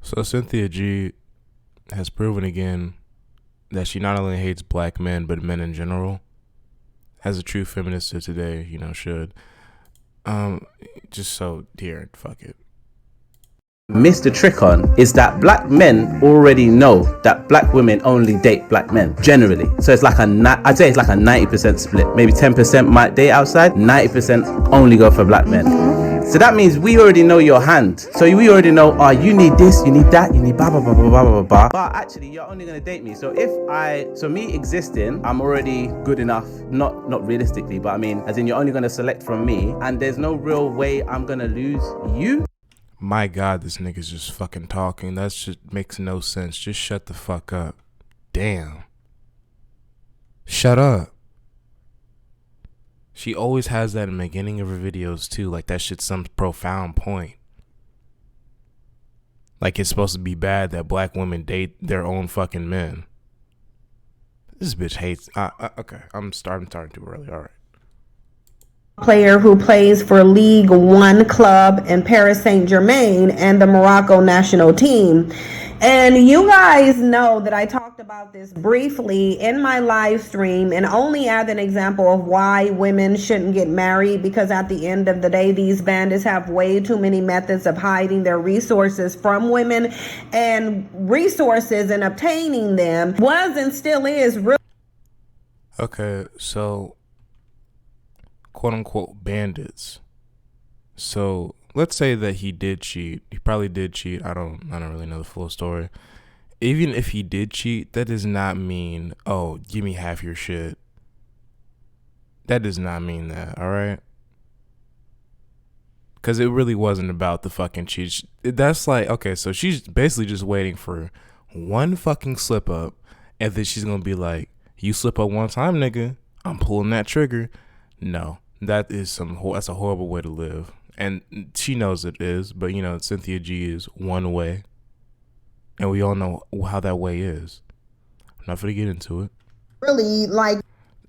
So Cynthia G has proven again that she not only hates black men but men in general. As a true feminist of today, should. Just so dear, fuck it. Missed the trick on is that black men already know that black women only date black men generally. So it's like I'd say it's like a 90% split. Maybe 10% might date outside, 90% only go for black men. So that means we already know your hand. So we already know, you need this, you need that, you need blah blah blah blah blah blah blah. But actually, you're only gonna date me. So me existing, I'm already good enough. Not realistically, but I mean, as in you're only gonna select from me, and there's no real way I'm gonna lose you. My God, this nigga's just fucking talking. That shit makes no sense. Just shut the fuck up. Damn. Shut up. She always has that in the beginning of her videos too. Like that shit's some profound point. Like it's supposed to be bad that black women date their own fucking men. This bitch hates. Okay, I'm starting too early. All right. Player who plays for League One club in Paris Saint-Germain and the Morocco national team. And you guys know that I talked about this briefly in my live stream and only as an example of why women shouldn't get married, because at the end of the day, these bandits have way too many methods of hiding their resources from women, and resources and obtaining them was and still is real. Okay, so quote unquote bandits. So let's say that he did cheat. He probably did cheat. I don't really know the full story. Even if he did cheat, that does not mean, oh, give me half your shit. That does not mean that, all right? Because it really wasn't about the fucking cheat. That's like, okay, so she's basically just waiting for one fucking slip up, and then she's going to be like, you slip up one time, nigga, I'm pulling that trigger. No, that's a horrible way to live. And she knows it is, but Cynthia G is one way. And we all know how that way is. I'm not going to get into it. Really, like,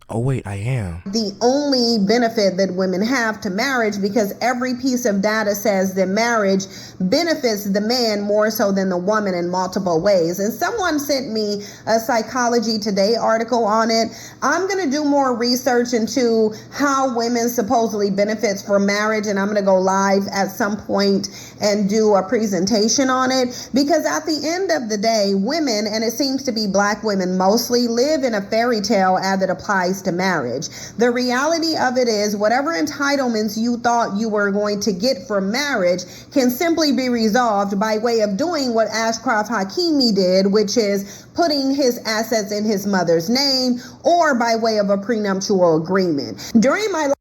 oh wait, I am. The only benefit that women have to marriage, because every piece of data says that marriage benefits the man more so than the woman in multiple ways. And someone sent me a Psychology Today article on it. I'm going to do more research into how women supposedly benefits from marriage, and I'm going to go live at some point and do a presentation on it, because at the end of the day, women, and it seems to be black women mostly, live in a fairy tale as it applies to marriage. The reality of it is, whatever entitlements you thought you were going to get from marriage can simply be resolved by way of doing what Ashcroft Hakimi did, which is putting his assets in his mother's name, or by way of a prenuptial agreement. During my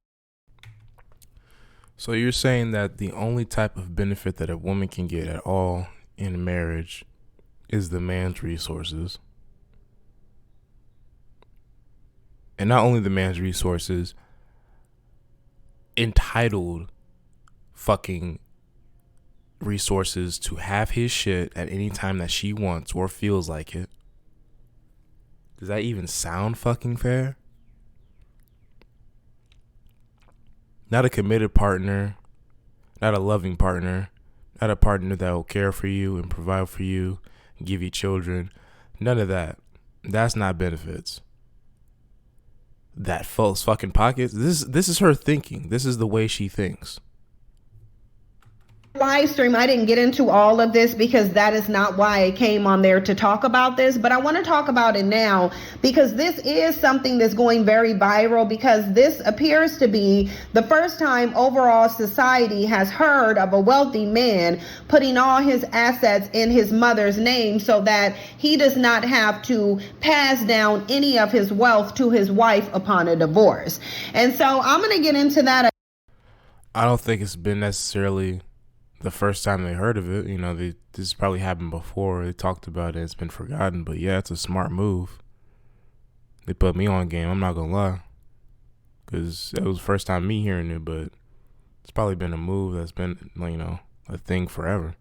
So you're saying that the only type of benefit that a woman can get at all in marriage is the man's resources. And not only the man's resources, entitled fucking resources to have his shit at any time that she wants or feels like it. Does that even sound fucking fair? Not a committed partner, not a loving partner, not a partner that will care for you and provide for you, give you children. None of that. That's not benefits. That false fucking pockets. This is her thinking. This is the way she thinks. Live stream, I didn't get into all of this because that is not why I came on there to talk about this, but I want to talk about it now because this is something that's going very viral, because this appears to be the first time overall society has heard of a wealthy man putting all his assets in his mother's name so that he does not have to pass down any of his wealth to his wife upon a divorce. And so I'm going to get into that. I don't think it's been necessarily the first time they heard of it. This probably happened before. They talked about it. It's been forgotten. But yeah, it's a smart move. They put me on game. I'm not going to lie. Because it was the first time me hearing it. But it's probably been a move that's been, a thing forever.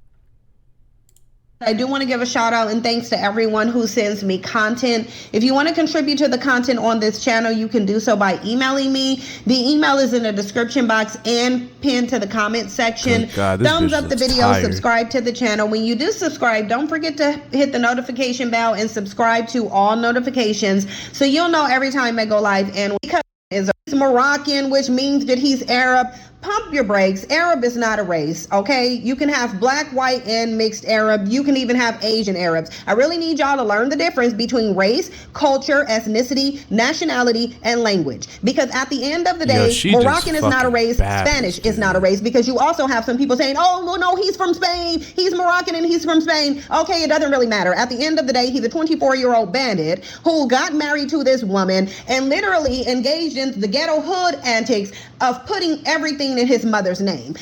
I do want to give a shout out and thanks to everyone who sends me content. If you want to contribute to the content on this channel, you can do so by emailing me. The email is in the description box and pinned to the comment section. God, thumbs up the video, tired. subscribe to the channel. When you do subscribe, don't forget to hit the notification bell and subscribe to all notifications so you'll know every time I go live. And because he's Moroccan, which means that he's Arab, pump your brakes. Arab is not a race, okay? You can have black, white, and mixed Arab. You can even have Asian Arabs. I really need y'all to learn the difference between race, culture, ethnicity, nationality, and language. Because at the end of the day, Moroccan is not a race, Spanish is not a race, because you also have some people saying, oh, well, no, he's from Spain, he's Moroccan and he's from Spain. Okay, it doesn't really matter. At the end of the day, he's a 24-year-old bandit who got married to this woman and literally engaged in the ghetto hood antics of putting everything in his mother's name.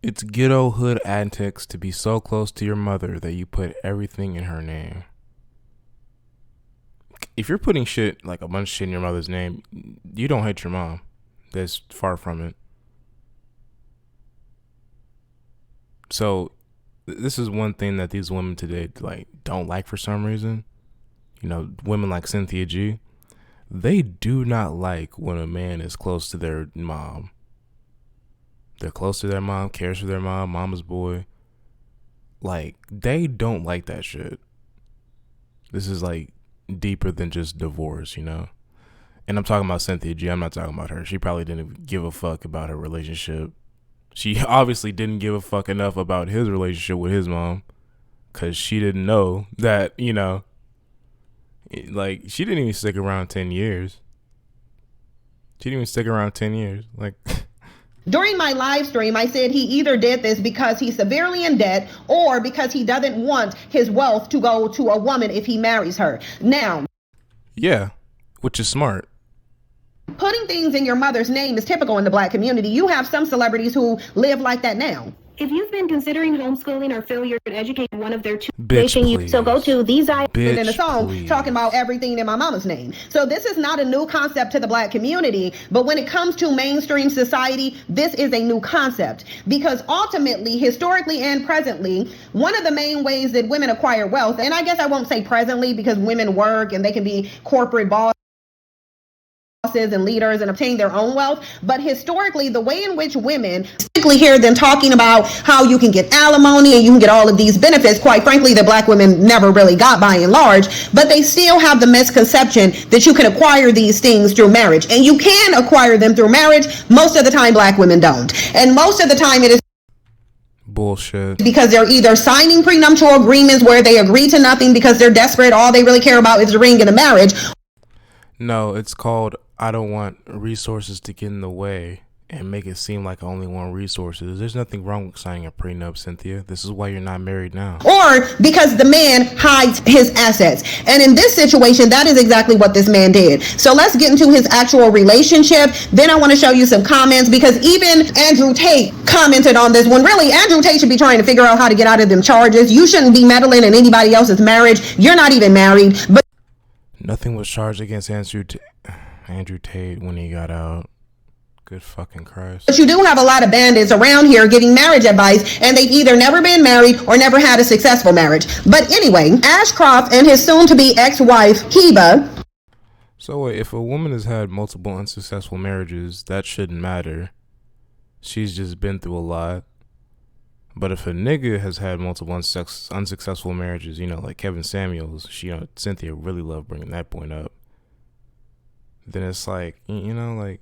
It's ghetto hood antics to be so close to your mother that you put everything in her name. If you're putting shit, like a bunch of shit in your mother's name, you don't hate your mom. That's far from it. So this is one thing that these women today like don't like for some reason. You know, women like Cynthia G, they do not like when a man is close to their mom. They're close to their mom, cares for their mom, mama's boy. Like, they don't like that shit. This is like deeper than just divorce, you know? And I'm talking about Cynthia G. I'm not talking about her. She probably didn't give a fuck about her relationship. She obviously didn't give a fuck enough about his relationship with his mom, because she didn't know that, you know, like, she didn't even stick around 10 years. She didn't even stick around 10 years. Like... During my live stream, I said he either did this because he's severely in debt or because he doesn't want his wealth to go to a woman if he marries her. Now, yeah, which is smart. Putting things in your mother's name is typical in the black community. You have some celebrities who live like that now. If you've been considering homeschooling or feel you're educating one of their two, so go to these in a song please. Talking about everything in my mama's name. So this is not a new concept to the black community, but when it comes to mainstream society, this is a new concept, because ultimately, historically and presently, one of the main ways that women acquire wealth, and I guess I won't say presently because women work and they can be corporate bosses and leaders and obtain their own wealth, but historically, the way in which women typically hear them talking about how you can get alimony and you can get all of these benefits, quite frankly, that black women never really got by and large, but they still have the misconception that you can acquire these things through marriage, and you can acquire them through marriage. Most of the time, black women don't, and most of the time it is bullshit, because they're either signing prenuptial agreements where they agree to nothing because they're desperate, all they really care about is the ring and the marriage. No, it's called I don't want resources to get in the way and make it seem like I only want resources. There's nothing wrong with signing a prenup, Cynthia. This is why you're not married now. Or because the man hides his assets. And in this situation, that is exactly what this man did. So let's get into his actual relationship. Then I want to show you some comments, because even Andrew Tate commented on this one. Really, Andrew Tate should be trying to figure out how to get out of them charges. You shouldn't be meddling in anybody else's marriage. You're not even married. But nothing was charged against Andrew Tate when he got out. Good fucking Christ. But you do have a lot of bandits around here giving marriage advice, and they've either never been married or never had a successful marriage. But anyway, Ashcroft and his soon-to-be ex-wife, Heba. So if a woman has had multiple unsuccessful marriages, that shouldn't matter. She's just been through a lot. But if a nigga has had multiple unsuccessful marriages, you know, like Kevin Samuels, Cynthia really loved bringing that point up, then it's like, you know, like,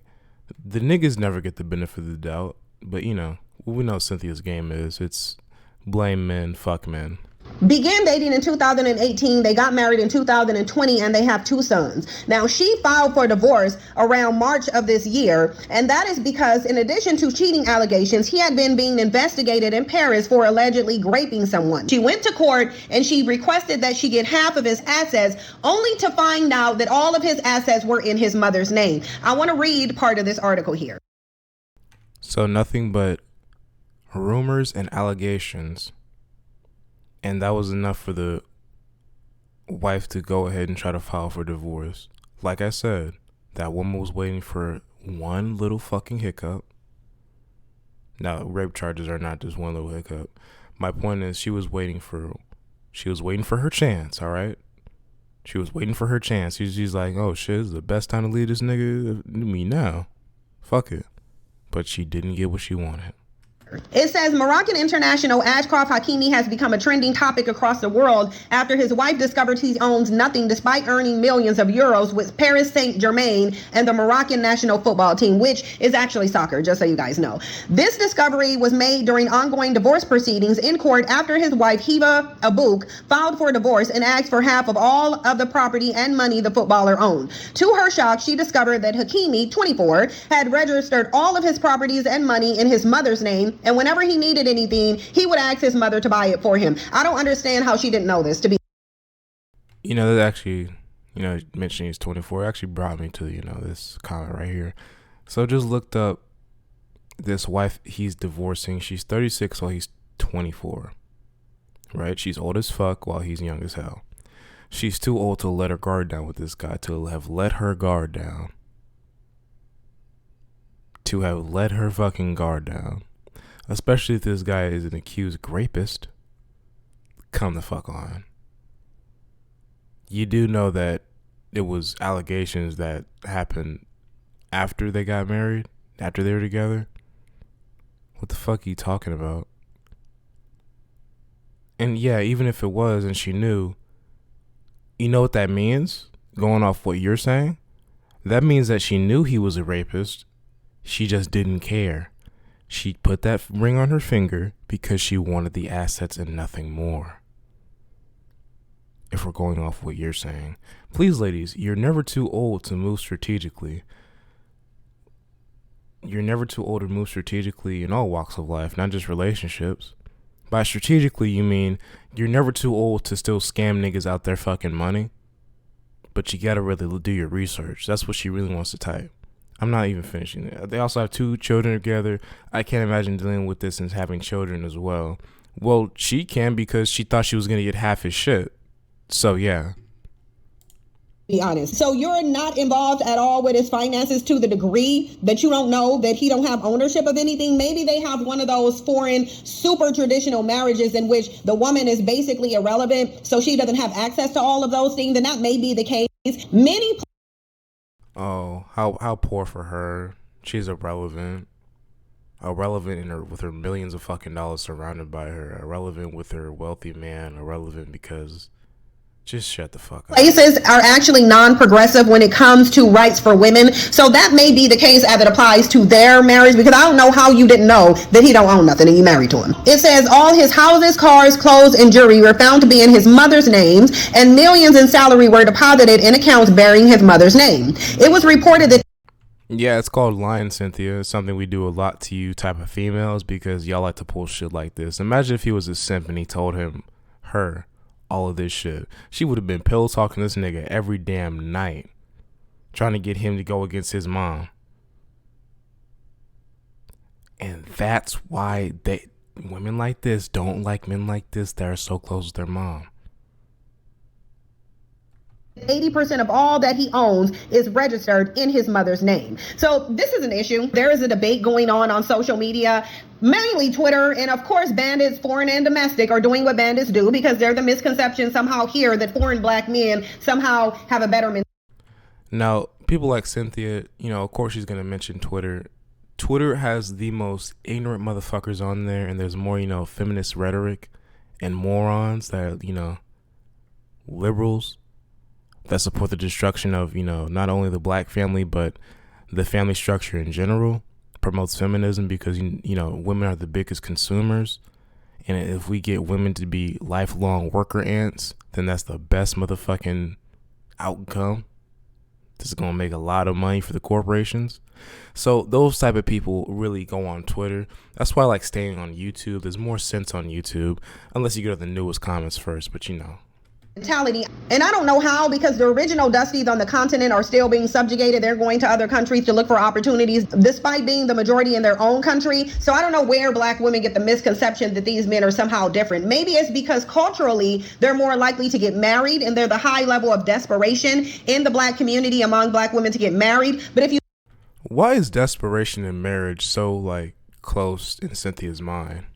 the niggas never get the benefit of the doubt. But, you know, we know Cynthia's game is, it's blame men, fuck men. Began dating in 2018. They got married in 2020, and they have 2 sons. Now, she filed for divorce around March of this year, and that is because in addition to cheating allegations, he had been being investigated in Paris for allegedly raping someone. She went to court and she requested that she get half of his assets, only to find out that all of his assets were in his mother's name. I want to read part of this article here. So nothing but rumors and allegations. And that was enough for the wife to go ahead and try to file for divorce. Like I said, that woman was waiting for one little fucking hiccup. Now, rape charges are not just one little hiccup. My point is, she was waiting for her chance. All right, she was waiting for her chance. She's like, oh shit, this is the best time to leave this nigga me now. Fuck it. But she didn't get what she wanted. It says Moroccan international Ashraf Hakimi has become a trending topic across the world after his wife discovered he owns nothing despite earning millions of euros with Paris Saint-Germain and the Moroccan national football team, which is actually soccer, just so you guys know. This discovery was made during ongoing divorce proceedings in court after his wife Hiba Abouk filed for divorce and asked for half of all of the property and money the footballer owned. To her shock, she discovered that Hakimi, 24, had registered all of his properties and money in his mother's name, and whenever he needed anything, he would ask his mother to buy it for him. I don't understand how she didn't know this, to be. That actually, mentioning he's 24 actually brought me to, this comment right here. So just looked up this wife he's divorcing. She's 36 while he's 24, right? She's old as fuck while he's young as hell. She's too old to let her guard down with this guy, to have let her guard down. To have let her fucking guard down. Especially if this guy is an accused rapist. Come the fuck on. You do know that it was allegations that happened after they got married? After they were together? What the fuck are you talking about? And yeah, even if it was and she knew, you know what that means? Going off what you're saying? That means that she knew he was a rapist. She just didn't care. She put that ring on her finger because she wanted the assets and nothing more. If we're going off what you're saying. Please, ladies, you're never too old to move strategically. You're never too old to move strategically in all walks of life, not just relationships. By strategically, you mean you're never too old to still scam niggas out their fucking money. But you gotta really do your research. That's what she really wants to type. I'm not even finishing it. They also have 2 children together. I can't imagine dealing with this and having children as well. Well, she can because she thought she was going to get half his shit. So, yeah. Be honest. So you're not involved at all with his finances to the degree that you don't know that he don't have ownership of anything. Maybe they have one of those foreign super traditional marriages in which the woman is basically irrelevant, so she doesn't have access to all of those things. Then that may be the case. Many. Oh, how poor for her. She's irrelevant. Irrelevant with her millions of fucking dollars surrounded by her. Irrelevant with her wealthy man. Irrelevant because just shut the fuck up. Places are actually non-progressive when it comes to rights for women. So that may be the case as it applies to their marriage, because I don't know how you didn't know that he don't own nothing and you married to him. It says all his houses, cars, clothes, and jewelry were found to be in his mother's names, and millions in salary were deposited in accounts bearing his mother's name. It was reported that. Yeah, it's called lying, Cynthia. It's something we do a lot to you type of females because y'all like to pull shit like this. Imagine if he was a simp and he told her all of this shit. She would have been pillow talking this nigga every damn night, trying to get him to go against his mom. And that's why women like this don't like men like this that are so close to their mom. 80% of all that he owns is registered in his mother's name. So this is an issue. There is a debate going on social media, mainly Twitter, and of course bandits, foreign and domestic, are doing what bandits do because they're the misconception somehow here that foreign black men somehow have a better mentality. Now, people like Cynthia, of course she's going to mention Twitter. Twitter has the most ignorant motherfuckers on there, and there's more, feminist rhetoric and morons that, liberals that support the destruction of, not only the black family, but the family structure in general. Promotes feminism because, women are the biggest consumers. And if we get women to be lifelong worker ants, then that's the best motherfucking outcome. This is going to make a lot of money for the corporations. So those type of people really go on Twitter. That's why I like staying on YouTube. There's more sense on YouTube, unless you go to the newest comments first, but mentality. And I don't know how, because the original Dusties on the continent are still being subjugated. They're going to other countries to look for opportunities despite being the majority in their own country. So I don't know where black women get the misconception that these men are somehow different. Maybe it's because culturally they're more likely to get married, and they're the high level of desperation in the black community among black women to get married. But if you, why is desperation in marriage so close in Cynthia's mind?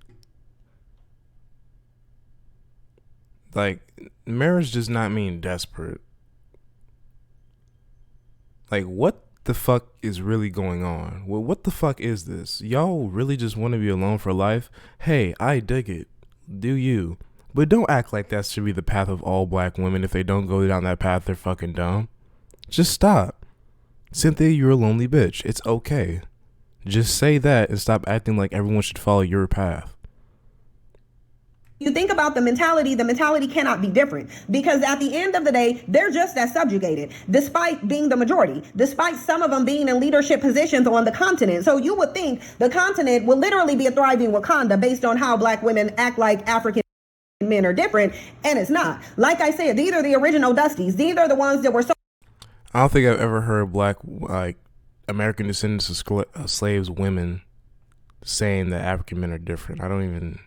Like, marriage does not mean desperate. Like, what the fuck is really going on? Well, what the fuck is this? Y'all really just want to be alone for life? Hey, I dig it. Do you? But don't act like that should be the path of all black women. If they don't go down that path, they're fucking dumb. Just stop. Cynthia, you're a lonely bitch. It's okay. Just say that and stop acting like everyone should follow your path. You think about the mentality cannot be different, because at the end of the day, they're just as subjugated, despite being the majority, despite some of them being in leadership positions on the continent. So you would think the continent will literally be a thriving Wakanda based on how black women act like African men are different, and it's not. Like I said, these are the original Dusties. These are the ones that were so... I don't think I've ever heard black, like, American descendants of slaves women saying that African men are different. I don't even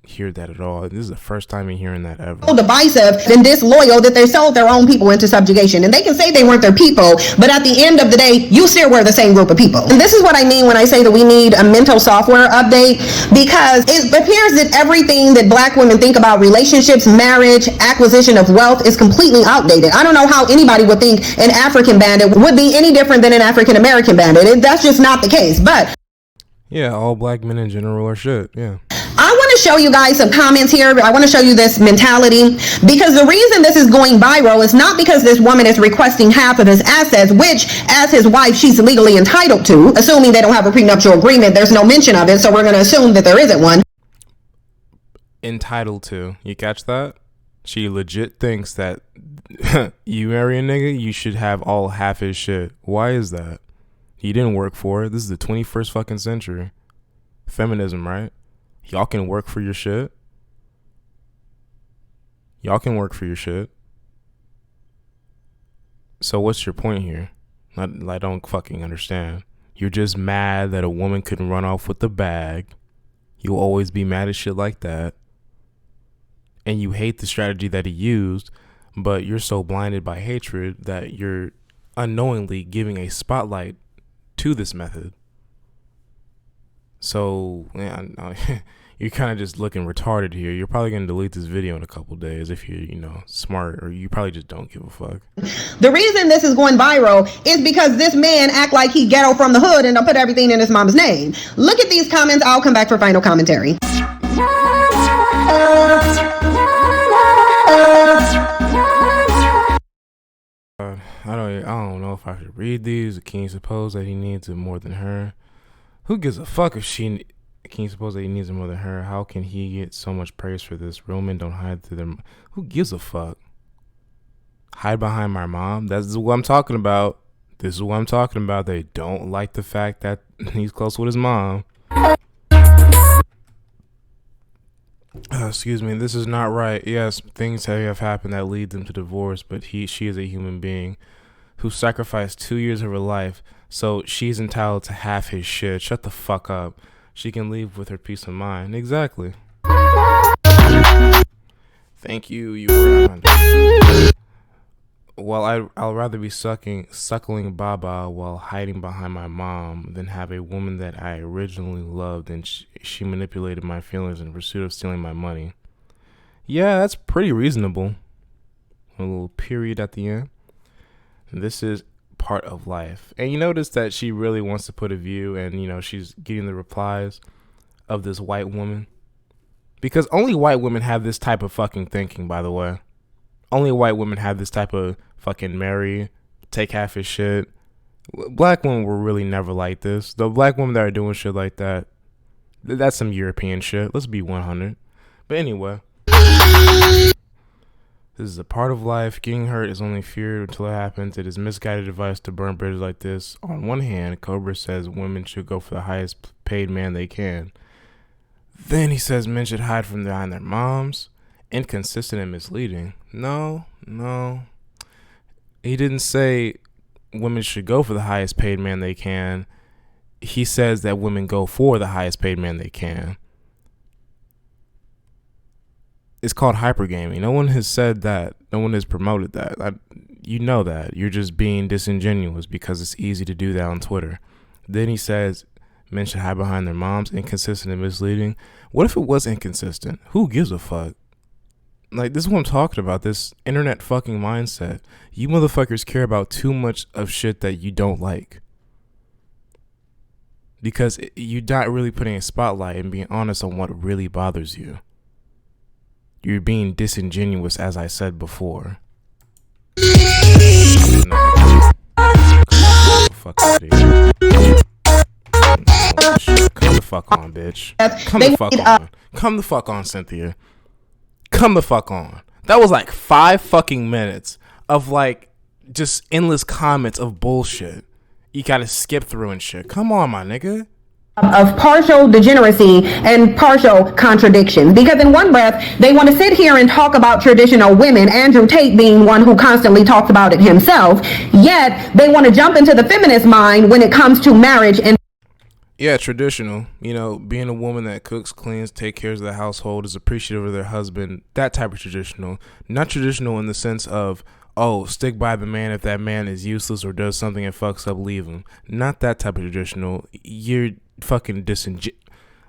hear that at all. This is the first time I'm hearing that ever. So divisive and disloyal that they sold their own people into subjugation, and they can say they weren't their people, but at the end of the day, you still were the same group of people. And this is what I mean when I say that we need a mental software update, because it appears that everything that black women think about relationships, marriage, acquisition of wealth is completely outdated. I don't know how anybody would think an African bandit would be any different than an African American bandit. That's just not the case. But yeah, all black men in general are shit. Yeah. I want to show you guys some comments here. I want to show you this mentality, because the reason this is going viral is not because this woman is requesting half of his assets, which as his wife, she's legally entitled to, assuming they don't have a prenuptial agreement. There's no mention of it, so we're going to assume that there isn't one. Entitled to. You catch that? She legit thinks that you marry a nigga, you should have all half his shit. Why is that? He didn't work for it. This is the 21st fucking century. Feminism, right? Y'all can work for your shit. Y'all can work for your shit. So what's your point here? I don't fucking understand. You're just mad that a woman couldn't run off with the bag. You'll always be mad at shit like that. And you hate the strategy that he used, but you're so blinded by hatred that you're unknowingly giving a spotlight to this method. So, yeah, you're kind of just looking retarded here. You're probably going to delete this video in a couple days if you're, smart, or you probably just don't give a fuck. The reason this is going viral is because this man act like he ghetto from the hood and don't put everything in his mama's name. Look at these comments. I'll come back for final commentary. I don't know if I should read these. Can you suppose that he needs it more than her? Who gives a fuck if can you suppose that he needs it more than her? How can he get so much praise for this? Real men don't hide to them. Who gives a fuck? Hide behind my mom? That's what I'm talking about. This is what I'm talking about. They don't like the fact that he's close with his mom. Excuse me. This is not right. Yes, things have happened that lead them to divorce, but she is a human being who sacrificed 2 years of her life, so she's entitled to half his shit. Shut the fuck up. She can leave with her peace of mind. Exactly. Thank you. You were. Well, I'll rather be suckling Baba while hiding behind my mom than have a woman that I originally loved and she manipulated my feelings in pursuit of stealing my money. Yeah, that's pretty reasonable. A little period at the end. This is part of life. And you notice that she really wants to put a view, and she's getting the replies of this white woman, because only white women have this type of fucking thinking, by the way. Only white women have this type of fucking marry, take half his shit. Black women were really never like this. The black women that are doing shit like that, that's some European shit. Let's be 100. But anyway, this is a part of life. Getting hurt is only fear until it happens. It is misguided advice to burn bridges like this. On one hand, Cobra says women should go for the highest paid man they can. Then he says men should hide from behind their moms. Inconsistent and misleading. No. He didn't say women should go for the highest paid man they can. He says that women go for the highest paid man they can. It's called hypergaming. No one has said that. No one has promoted that. You know that. You're just being disingenuous because it's easy to do that on Twitter. Then he says men should hide behind their moms. Inconsistent and misleading. What if it was inconsistent? Who gives a fuck? Like, this is what I'm talking about, this internet fucking mindset. You motherfuckers care about too much of shit that you don't like. Because you're not really putting a spotlight and being honest on what really bothers you. You're being disingenuous, as I said before. Fuck out of here. Come the fuck on, bitch. Come the fuck on. Come the fuck on, Cynthia. Come the fuck on. That was like 5 fucking minutes of like just endless comments of bullshit you gotta skip through and shit. Come on, my nigga. Of partial degeneracy and partial contradictions, because in one breath they want to sit here and talk about traditional women, Andrew Tate being one who constantly talks about it himself, yet they want to jump into the feminist mind when it comes to marriage and yeah, traditional, you know, being a woman that cooks, cleans, takes care of the household, is appreciative of their husband, that type of traditional. Not traditional in the sense of, oh, stick by the man if that man is useless or does something and fucks up, leave him. Not that type of traditional. You're fucking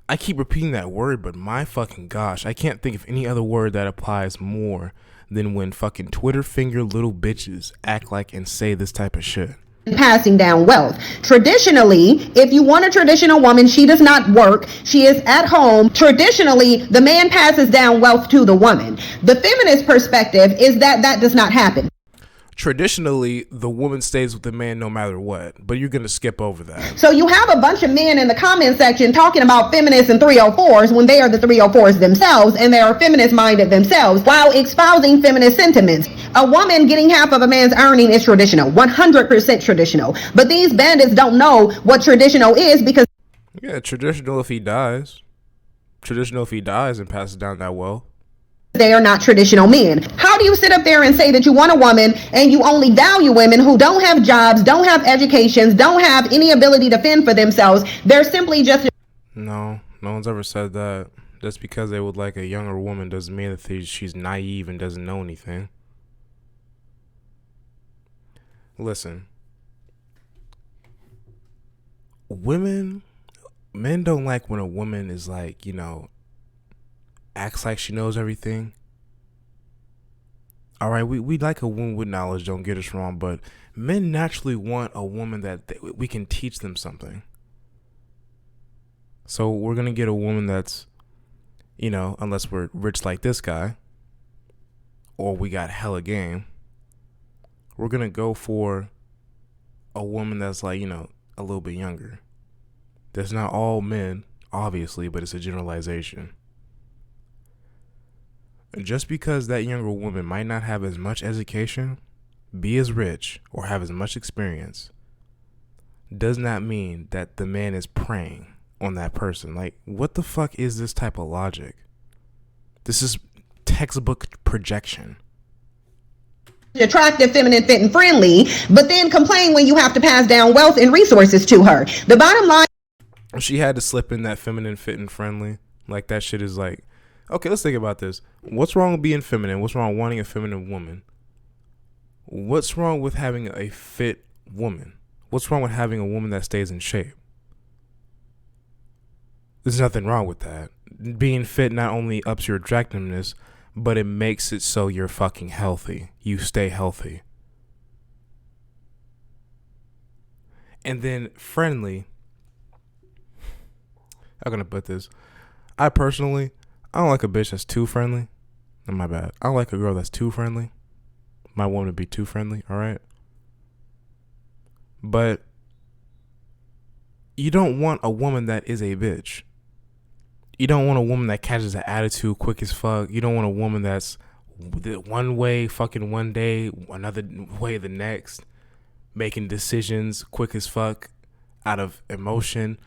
I keep repeating that word, but my fucking gosh, I can't think of any other word that applies more than when fucking Twitter finger little bitches act like and say this type of shit. Passing down wealth. Traditionally, if you want a traditional woman, she does not work. She is at home. Traditionally, the man passes down wealth to the woman. The feminist perspective is that that does not happen. Traditionally, the woman stays with the man no matter what, but you're going to skip over that. So you have a bunch of men in the comment section talking about feminists and 304s when they are the 304s themselves, and they are feminist minded themselves, while espousing feminist sentiments. A woman getting half of a man's earning is traditional, 100% traditional. But these bandits don't know what traditional is because... Yeah, traditional if he dies. Traditional if he dies and passes down that wealth. They are not traditional men. How do you sit up there and say that you want a woman and you only value women who don't have jobs, don't have educations, don't have any ability to fend for themselves? They're simply just... No one's ever said that. Just because they would like a younger woman doesn't mean that she's naive and doesn't know anything. Listen. Men don't like when a woman is like, you know, acts like she knows everything. All right, we like a woman with knowledge, don't get us wrong, but men naturally want a woman that we can teach them something. So we're going to get a woman that's, you know, unless we're rich like this guy, or we got hella game, we're going to go for a woman that's like, you know, a little bit younger. That's not all men, obviously, but it's a generalization. Just because that younger woman might not have as much education, be as rich, or have as much experience, does not mean that the man is preying on that person. Like, what the fuck is this type of logic? This is textbook projection. Attractive, feminine, fit, and friendly, but then complain when you have to pass down wealth and resources to her. The bottom line... She had to slip in that feminine, fit, and friendly. Like, that shit is like... Okay, let's think about this. What's wrong with being feminine? What's wrong with wanting a feminine woman? What's wrong with having a fit woman? What's wrong with having a woman that stays in shape? There's nothing wrong with that. Being fit not only ups your attractiveness, but it makes it so you're fucking healthy. You stay healthy. And then friendly. How can I put this? I don't like a bitch that's too friendly. Oh, my bad. I don't like a girl that's too friendly. My woman to be too friendly, all right? But you don't want a woman that is a bitch. You don't want a woman that catches an attitude quick as fuck. You don't want a woman that's one way fucking one day, another way the next, making decisions quick as fuck out of emotion.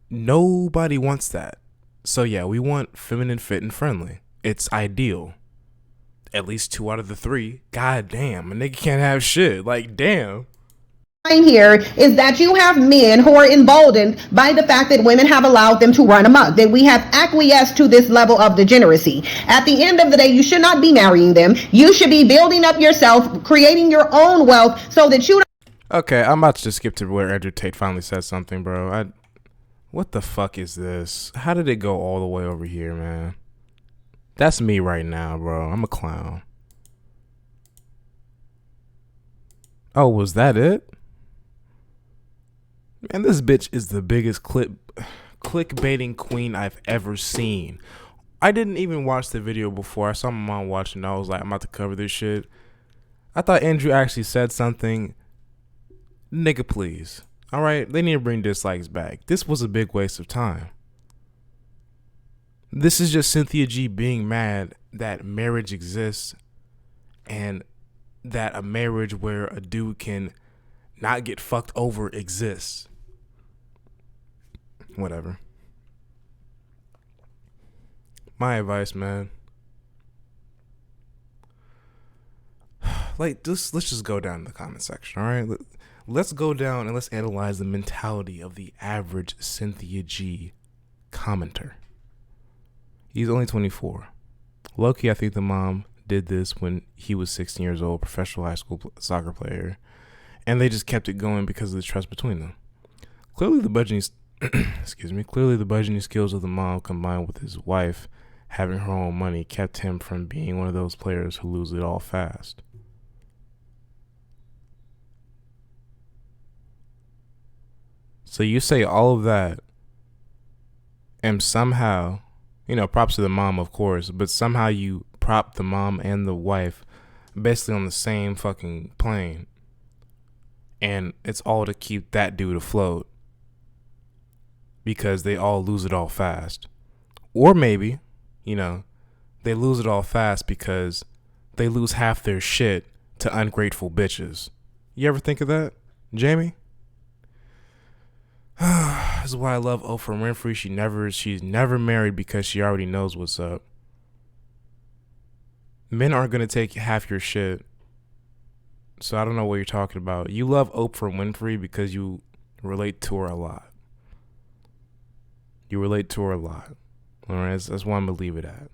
Nobody wants that. So yeah, we want feminine, fit, and friendly. It's ideal. At least 2 out of the 3. God damn, a nigga can't have shit. Like, damn. Here is that you have men who are emboldened by the fact that women have allowed them to run amok, that we have acquiesced to this level of degeneracy. At the end of the day, you should not be marrying them. You should be building up yourself, creating your own wealth so that you don't... Okay, I'm about to just skip to where Andrew Tate finally said something, bro. What the fuck is this? How did it go all the way over here, man? That's me right now, bro. I'm a clown. Oh, was that it? Man, this bitch is the biggest clickbaiting queen I've ever seen. I didn't even watch the video before. I saw my mom watching. I was like, I'm about to cover this shit. I thought Andrew actually said something. Nigga, please. All right, they need to bring dislikes back. This was a big waste of time. This is just Cynthia G being mad that marriage exists and that a marriage where a dude can not get fucked over exists. Whatever. My advice, man. Like, let's just go down in the comment section, all right? Let's go down and let's analyze the mentality of the average Cynthia G commenter. He's only 24. Low-key, I think the mom did this when he was 16 years old, professional high school soccer player, and they just kept it going because of the trust between them. Clearly, the budgeting, clearly the budgeting skills of the mom combined with his wife having her own money kept him from being one of those players who lose it all fast. So you say all of that, and somehow, props to the mom, of course, but somehow you prop the mom and the wife basically on the same fucking plane, and it's all to keep that dude afloat because they all lose it all fast. Or maybe, they lose it all fast because they lose half their shit to ungrateful bitches. You ever think of that, Jamie? This is why I love Oprah Winfrey. She's never married because she already knows what's up. Men aren't going to take half your shit. So I don't know what you're talking about. You love Oprah Winfrey because you relate to her a lot. You relate to her a lot. All right, that's why I'm going to leave it at.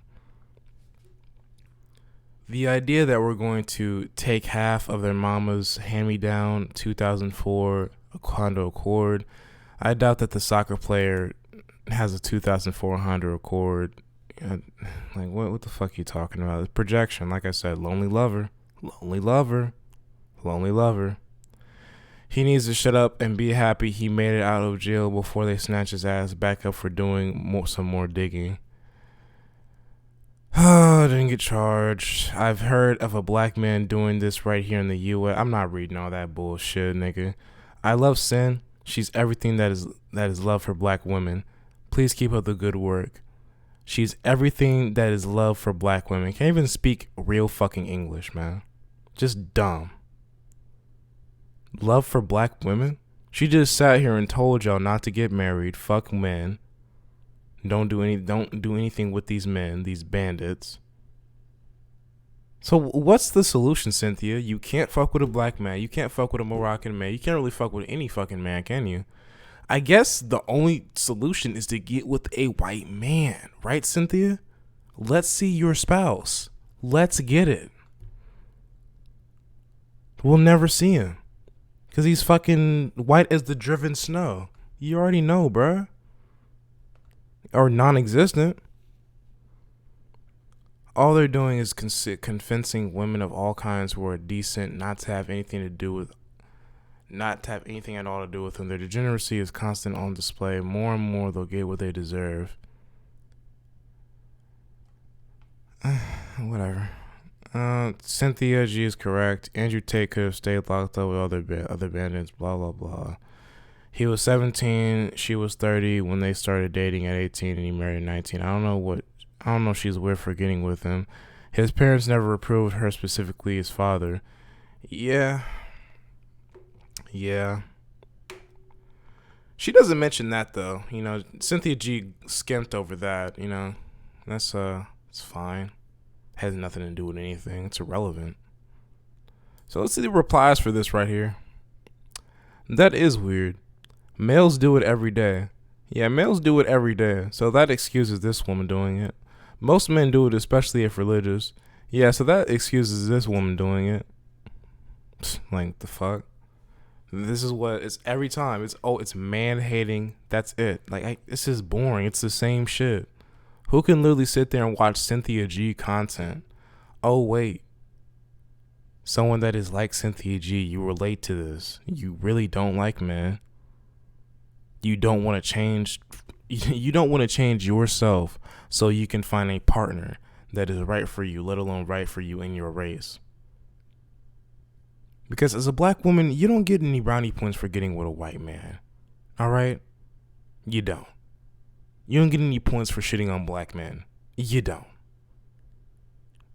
The idea that we're going to take half of their mama's hand-me-down 2004 Honda Accord, I doubt that the soccer player has a 2004 Honda Accord. Like, what the fuck are you talking about? It's projection. Like I said, lonely lover. He needs to shut up and be happy he made it out of jail before they snatch his ass back up for doing some more digging. Oh, didn't get charged. I've heard of a black man doing this right here in the U.S. I'm not reading all that bullshit, nigga. I love Sin. She's everything that is love for black women. Please keep up the good work. She's everything that is love for black women. Can't even speak real fucking English, man. Just dumb. Love for black women? She just sat here and told y'all not to get married. Fuck men. Don't do anything with these men, these bandits. So what's the solution, Cynthia? You can't fuck with a black man. You can't fuck with a Moroccan man. You can't really fuck with any fucking man, can you? I guess the only solution is to get with a white man, right, Cynthia? Let's see your spouse. Let's get it. We'll never see him. Because he's fucking white as the driven snow. You already know, bruh. Or non-existent. All they're doing is convincing women of all kinds who are decent not to have anything at all to do with them. Their degeneracy is constant on display. More and more they'll get what they deserve. Whatever. Cynthia G is correct. Andrew Tate could have stayed locked up with other bandits. Blah blah blah. He was 17. She was 30 when they started dating at 18, and he married at 19. I don't know if she's weird for getting with him. His parents never approved her, specifically his father. Yeah. She doesn't mention that though. Cynthia G skimped over that. That's it's fine. Has nothing to do with anything. It's irrelevant. So let's see the replies for this right here. That is weird. Males do it every day. Yeah, males do it every day. So that excuses this woman doing it. Most men do it, especially if religious. Yeah, so that excuses this woman doing it. Like, the fuck? This is what it's every time. It's man hating. That's it. Like, this is boring. It's the same shit. Who can literally sit there and watch Cynthia G content? Oh, wait. Someone that is like Cynthia G, you relate to this. You really don't like men. You don't want to change. You don't want to change yourself so you can find a partner that is right for you, let alone right for you in your race. Because as a black woman, you don't get any brownie points for getting with a white man. All right? You don't. You don't get any points for shitting on black men. You don't.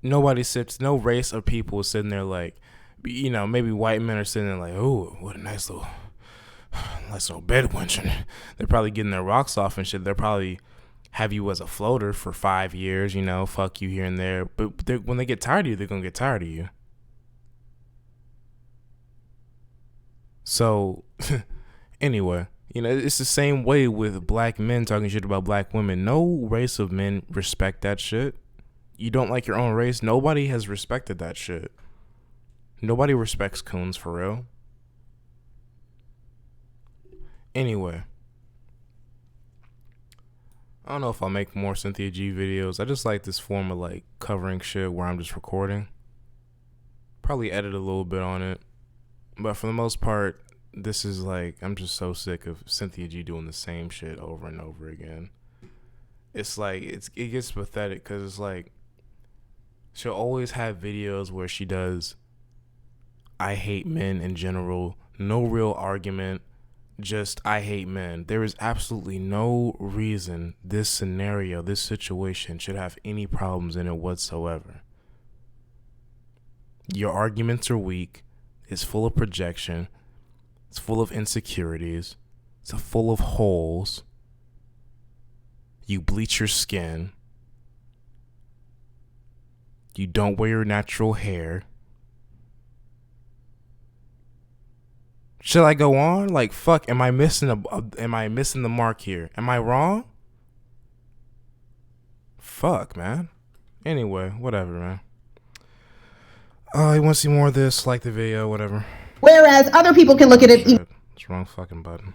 Nobody sits, no race of people is sitting there like, you know, maybe white men are sitting there like, oh, what a nice little bed wench. They're probably getting their rocks off and shit. They'll probably have you as a floater for 5 years, you know, fuck you here and there. But when they get tired of you, they're going to get tired of you. So, anyway, you know, it's the same way with black men talking shit about black women. No race of men respect that shit. You don't like your own race? Nobody has respected that shit. Nobody respects coons for real. Anyway, I don't know if I'll make more Cynthia G videos. I just like this form of like covering shit where I'm just recording. Probably edit a little bit on it. But for the most part, this is like, I'm just so sick of Cynthia G doing the same shit over and over again. It's like, it gets pathetic because it's like, she'll always have videos where she does, I hate men in general, no real argument, just I hate men. There is absolutely no reason this scenario, this situation should have any problems in it whatsoever. Your arguments are weak. It's full of projection. It's full of insecurities. It's full of holes. You bleach your skin. You don't wear your natural hair. Should I go on? Like, fuck, am I missing the mark here? Am I wrong? Fuck, man. Anyway, whatever, man. You want to see more of this? Like the video, whatever. Whereas other people can look at it. It's wrong fucking button.